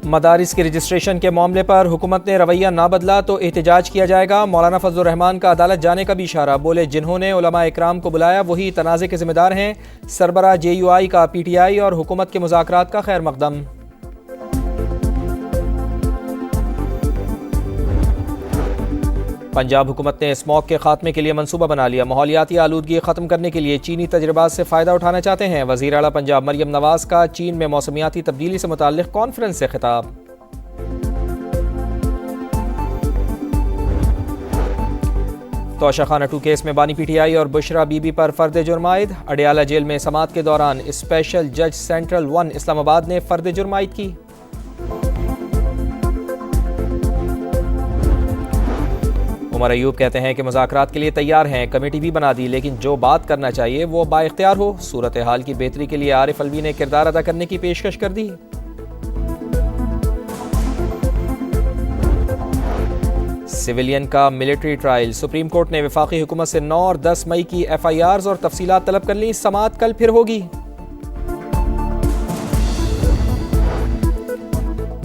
मदारिस के रजिस्ट्रेशन के मामले पर हुकूमत ने रवैया ना बदला तो एहतजाज किया जाएगा। मौलाना फजलुर रहमान का अदालत जाने का भी इशारा। बोले, जिन्होंने उलमा इकराम को बुलाया वही तनाज़े के जिम्मेदार हैं। सरबरा JUI का PTI और हुकूमत के मुज़ाकरात का खैर मकदम। पंजाब हुकूमत ने स्मॉग के खात्मे के लिए मंसूबा बना लिया। माहौलियाती आलूदगी ख़त्म करने के लिए चीनी तजर्बात से फ़ायदा उठाना चाहते हैं। वज़ीर आला पंजाब मरियम नवाज़ का चीन में मौसमियाती तब्दीली से मुताल्लिक़ कॉन्फ्रेंस से खिताब। तोशाखाना 2 केस में बानी PTI और बुशरा बीबी पर फ़र्द जुर्म आयद। अडयाला जेल में समाअत के दौरान स्पेशल जज सेंट्रल 1 इस्लामाबाद ने फ़र्द जुर्म आयद की। उमर अयूब कहते हैं कि मुज़ाकरात के लिए तैयार हैं, कमेटी भी बना दी, लेकिन जो बात करना चाहिए वो बाइख्तियार हो। सूरत हाल की बेहतरी के लिए आरिफ अलवी ने किरदार अदा करने की पेशकश कर दी। सिविलियन का मिलिट्री ट्रायल। सुप्रीम कोर्ट ने वफाकी हुकूमत से 9 और 10 मई की FIRs और तफसीलात तलब कर ली। समाअत कल फिर होगी।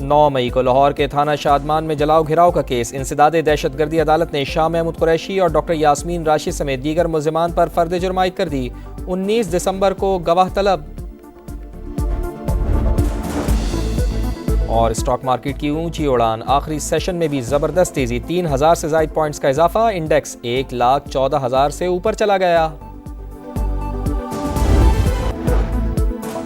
9 मई को लाहौर के थाना शादमान में जलाओ घिराव का केस। इंसदाद दहशतगर्दी अदालत ने शाह महमूद कुरैशी और डॉक्टर यास्मीन राशिद समेत दीगर मुल्ज़िमान पर फ़र्द जुर्म आयद कर दी। 19 दिसंबर को गवाह तलब। और स्टॉक मार्केट की ऊंची उड़ान। आखिरी सेशन में भी ज़बरदस्त तेज़ी। 3000 से ज़ायद पॉइंट्स का इजाफा। इंडेक्स 1,14,000 से ऊपर चला गया।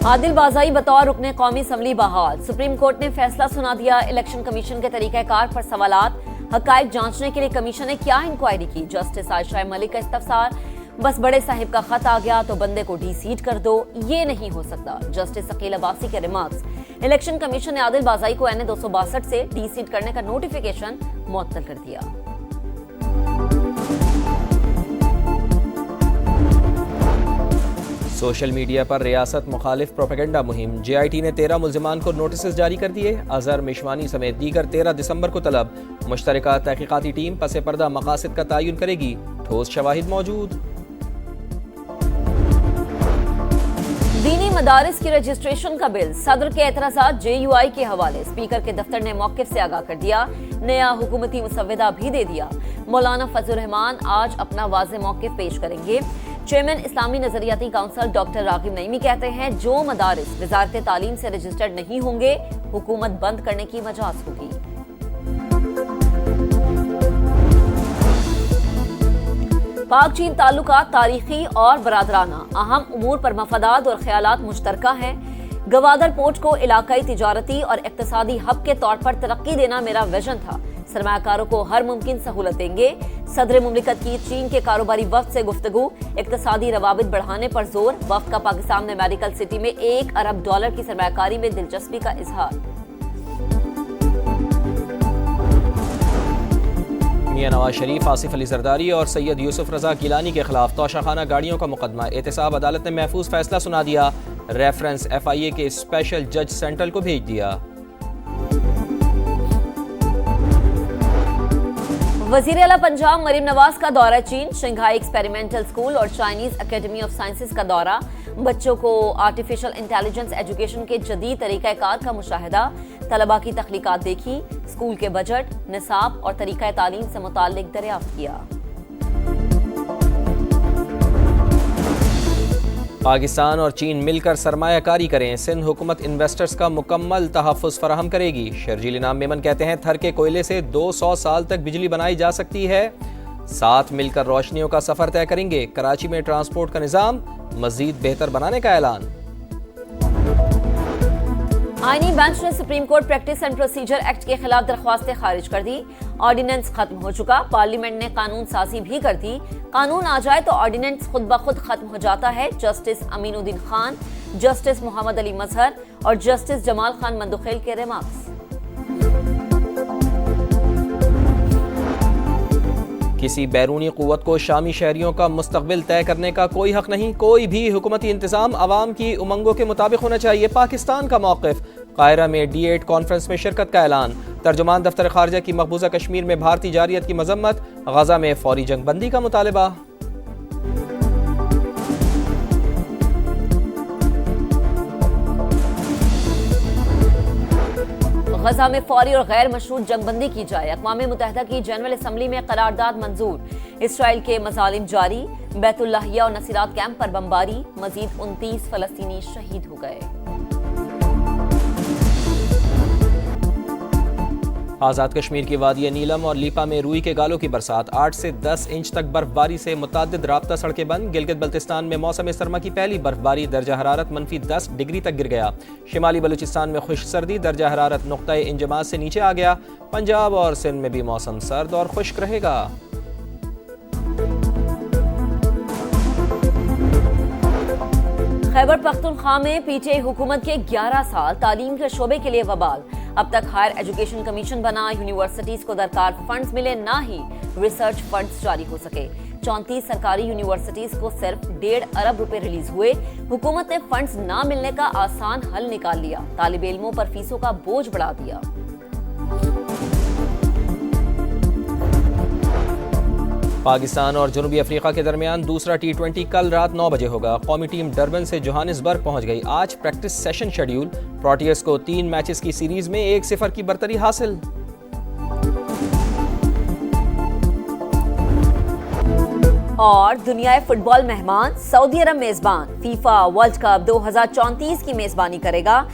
आदिल बाज़ाई बतौर रुकने कौमी असम्बली बहाल। सुप्रीम कोर्ट ने फैसला सुना दिया। इलेक्शन कमीशन के तरीक़ाकार पर सवालात। हक़ाइक़ जांचने के लिए कमीशन ने क्या इंक्वायरी की। जस्टिस आयशा मलिक का इस्तफसार। बस बड़े साहिब का खत आ गया तो बंदे को डीसीट कर दो, ये नहीं हो सकता। जस्टिस अकील अब्बासी के रिमार्क्स। इलेक्शन कमीशन ने आदिल बाज़ाई को NA 262 से डीसीट करने का नोटिफिकेशन मुअत्तल कर दिया। सोशल मीडिया पर रियासत मुखालिफ प्रोपेगेंडा मुहिम। JIT ने 13 मुल्ज़िमान को नोटिस जारी कर दिए। अजहर मिशवानी समेत दीगर 13 दिसंबर को तलब। मुश्तरका तहकीकाती टीम पसे पर्दा मकासद का तयन करेगी। ठोस शवाहिद मौजूद। दीनी मदारिस की रजिस्ट्रेशन का बिल। सदर के एतराज़ात JUI के हवाले। स्पीकर के दफ्तर ने मौक़िफ़ से आगाह कर दिया। नया हुकूमती मुसव्वदा भी दे दिया। मौलाना फजलुर रहमान आज अपना वाज़ेह मौक़िफ़ पेश करेंगे। चेयरमैन इस्लामी नजरियाती काउंसिल डॉक्टर रागिब नईमी कहते हैं, जो मदारिस वज़ारत तालीम से रजिस्टर्ड नहीं होंगे हुकूमत बंद करने की मजाज होगी। पाक चीन ताल्लुकात तारीखी और बरादराना। अहम उमूर पर मफादात और ख्यालात मुश्तरका हैं। गवादर पोर्ट को इलाकाई तिजारती और इक्तसादी हब के तौर पर तरक्की देना मेरा विजन था। सरमायाकारों को हर मुमकिन सहूलत देंगे। सदर मुमलिकत की चीन के कारोबारी वफ्द से गुफ्तगू। इक्तसादी रवाबित बढ़ाने पर जोर। वफ्द का पाकिस्तान में मेडिकल सिटी में $1 अरब की सरमायाकारी में दिलचस्पी का इजहार। मियां नवाज शरीफ, आसिफ अली जरदारी और सैयद यूसुफ रजा गिलानी के खिलाफ तोशाखाना गाड़ियों का मुकदमा। एहतसाब अदालत ने महफूज फैसला सुना दिया। रेफरेंस FIA के स्पेशल जज सेंट्रल को भेज दिया। वज़ीर आला पंजाब मरीम नवाज का दौरा चीन। शंघाई एक्सपेरिमेंटल स्कूल और चाइनीज एकेडमी ऑफ साइंसेज का दौरा। बच्चों को आर्टिफिशियल इंटेलिजेंस एजुकेशन के जदीद तरीक़ाकार का मुशाहिदा। तलबा की तख्लीकात देखी। स्कूल के बजट, निसाब और तरीक़ा तालीम से मुताल्लिक दरियाफ्त किया। पाकिस्तान और चीन मिलकर सरमायाकारी करें। सिंध हुकूमत इन्वेस्टर्स का मुकम्मल तहफ़्फ़ुज़ फराहम करेगी। शर्जील इनाम मेमन कहते हैं, थर के कोयले से 200 साल तक बिजली बनाई जा सकती है। साथ मिलकर रोशनियों का सफ़र तय करेंगे। कराची में ट्रांसपोर्ट का निज़ाम मज़ीद बेहतर बनाने का ऐलान। आईनी बेंच ने supreme court practice and procedure act के खिलाफ दरख्वास्तें खारिज कर दी। ऑर्डिनेंस खत्म हो चुका। पार्लियामेंट ने कानून साजी भी कर दी। कानून आ जाए तो ऑर्डिनेंस खुद ब खुद खत्म हो जाता है। जस्टिस अमीनुद्दीन खान, जस्टिस मोहम्मद अली मजहर और जस्टिस जमाल खान मंदुखेल के रिमार्क्स। किसी बैरूनी क़ुव्वत को शामी शहरियों का मुस्तक़बिल तय करने का कोई हक़ नहीं। कोई भी हुकूमती इंतज़ाम अवाम की उमंगों के मुताबिक होना चाहिए। पाकिस्तान का मौक़िफ़। कायरा में D8 कॉन्फ्रेंस में शिरकत का ऐलान। तर्जुमान दफ्तर खारजा की मकबूजा कश्मीर में भारतीय जारियत की मजम्मत। गजा में फौरी जंग बंदी का मुतालबा। गजा में फौरी और गैर मशरूत जंगबंदी की जाए। अक़वाम मुत्तहिदा की जनरल असम्बली में करारदाद मंजूर। इसराइल के मजालिम जारी। बैतुल्लाहिया और नसीरात कैंप पर बमबारी। मजीद 29 फलस्तीनी शहीद हो गए। आज़ाद कश्मीर की वादी नीलम और लीपा में रूई के गालों की बरसात। 8 से 10 इंच तक बर्फबारी से मुतअद्दिद राब्ता सड़कें बंद। गिलगित बल्तिस्तान में मौसम सरमा की पहली बर्फबारी। दर्जा हरारत -10 डिग्री तक गिर गया। शिमाली बलूचिस्तान में खुश्क सर्दी। दर्जा हरारत नुक्ता इंजमात से नीचे आ गया। पंजाब और सिंध में भी मौसम सर्द और खुश्क रहेगा। खैबर पख्तूनख्वा में पीटीआई हुकूमत के 11 साल तालीम के शोबे के लिए वबाल। अब तक हायर एजुकेशन कमीशन बना, यूनिवर्सिटीज को दरकार फंड्स मिले, ना ही रिसर्च फंड्स जारी हो सके। 34 सरकारी यूनिवर्सिटीज को सिर्फ 1.5 अरब रुपए रिलीज हुए। हुकूमत ने फंड्स ना मिलने का आसान हल निकाल लिया। तालिब इल्मों पर फीसों का बोझ बढ़ा दिया। पाकिस्तान और जनूबी अफ्रीका के दरमियान दूसरा T20 कल रात 9 बजे होगा। कौमी टीम डरबन से जोहानिसबर्ग पहुंच गई। आज प्रैक्टिस सेशन शेड्यूल। प्रोटियर्स को 3 मैचेस की सीरीज में 1-0 की बरतरी हासिल। और दुनिया फुटबॉल मेहमान सऊदी अरब मेजबान। फीफा वर्ल्ड कप 2034 की मेजबानी करेगा।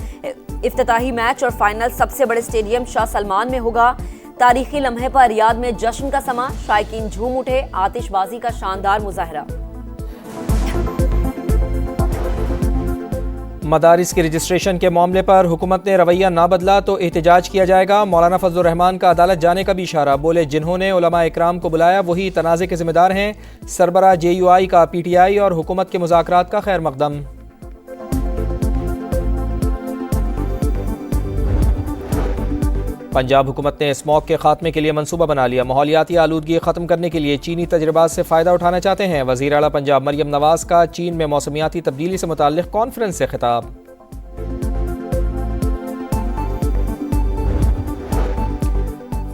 इफ्तिताही मैच और फाइनल सबसे बड़े स्टेडियम शाह सलमान में होगा। तारीखी लम्हे पर रियाद में जश्न का समा। शायकीन झूम उठे। आतिशबाजी का शानदार मुजाहरा। मदारिस के रजिस्ट्रेशन के मामले पर हुकूमत ने रवैया ना बदला तो एहतजाज किया जाएगा। मौलाना फजलुर रहमान का अदालत जाने का भी इशारा। बोले, जिन्होंने उलमा इकराम को बुलाया वही तनाज़े के जिम्मेदार हैं। सरबराह JUI का PTI और हुकूमत के मुज़ाकरात का खैर मकदम। पंजाब हुकूमत ने स्मॉग के खात्मे के लिए मंसूबा बना लिया। माहौलियाती आलूदगी ख़त्म करने के लिए चीनी तजर्बात से फ़ायदा उठाना चाहते हैं। वज़ीर आला पंजाब मरियम नवाज़ का चीन में मौसमियाती तब्दीली से मुताल्लिक़ कॉन्फ्रेंस से खिताब।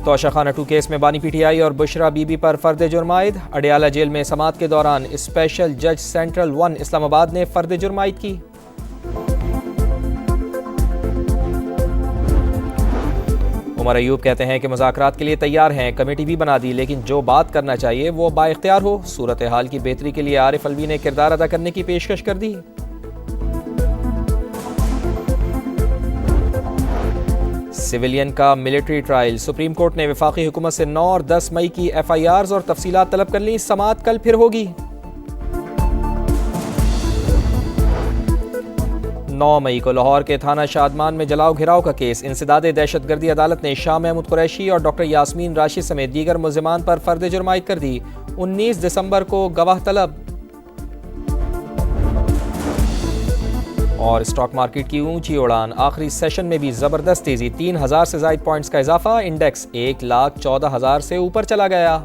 तोशा खाना 2 केस में बानी PTI और बुशरा बीबी पर फर्द जुर्म आयद। अडियाला जेल में समात के दौरान स्पेशल जज सेंट्रल 1 इस्लामाबाद ने फर्द जुर्म आयद की। उमर अयूब कहते हैं कि मुज़ाकरात के लिए तैयार हैं, कमेटी भी बना दी, लेकिन जो बात करना चाहिए वो बाइख्तियार हो। सूरत हाल की बेहतरी के लिए आरिफ अलवी ने किरदार अदा करने की पेशकश कर दी। सिविलियन का मिलिट्री ट्रायल। सुप्रीम कोर्ट ने वफाकी हुकूमत से 9 और 10 मई की FIRs और तफसीलात तलब कर ली। समात कल फिर होगी। 9 मई को लाहौर के थाना शादमान में जलाओ घिराव का केस। इंसदादे दहशतगर्दी अदालत ने शाह महमूद कुरैशी और डॉक्टर यास्मीन राशिद समेत दीगर मुल्जिमान पर फर्द जुर्म आयद कर दी। 19 दिसंबर को गवाह तलब। और स्टॉक मार्केट की ऊंची उड़ान। आखिरी सेशन में भी जबरदस्त तेजी। 3000 से ज़ायद पॉइंट्स का इजाफा। इंडेक्स 1,14,000 से ऊपर चला गया।